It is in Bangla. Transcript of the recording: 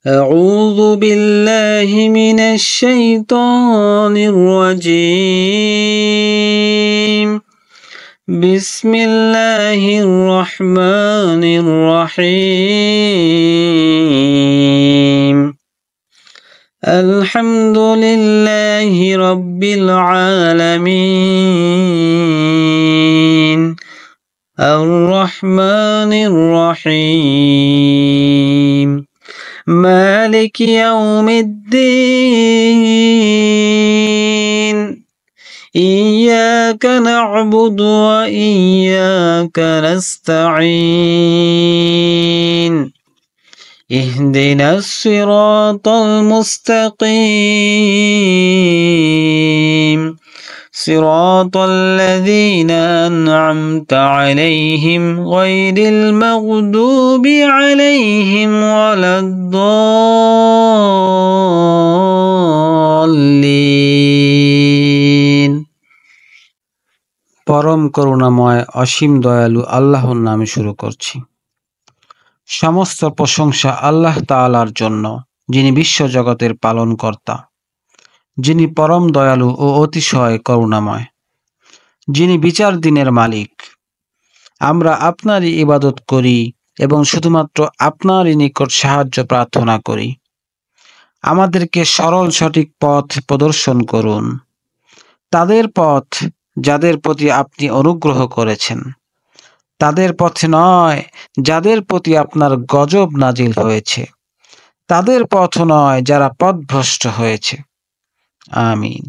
أعوذ بالله من الشيطان الرجيم بسم الله الرحمن الرحيم الحمد لله رب العالمين الرحمن الرحيم مالك يوم الدين إياك نعبد وإياك نستعين اهدنا الصراط المستقيم صراط الذين أنعمت عليهم غير المغضوب عليهم ولا الضالين পরম করুণাময় অসীম দয়ালু আল্লাহর নামে শুরু করছি। সমস্ত প্রশংসা আল্লাহ তাআলার জন্য, যিনি বিশ্ব জগতের পালনকর্তা, যিনি পরম দয়ালু ও অতিশয় করুণাময়, যিনি বিচার দিনের মালিক। আমরা আপনারই ইবাদত করি এবং শুধুমাত্র আপনারই নিকট সাহায্য প্রার্থনা করি। আমাদেরকে সরল সঠিক পথ প্রদর্শন করুন, তাদের পথ যাদের প্রতি আপনি অনুগ্রহ করেছেন, তাদের পথে নয় যাদের প্রতি আপনার গজব নাজিল হয়েছে, তাদের পথ নয় যারা পথভ্রষ্ট হয়েছে। আমিন।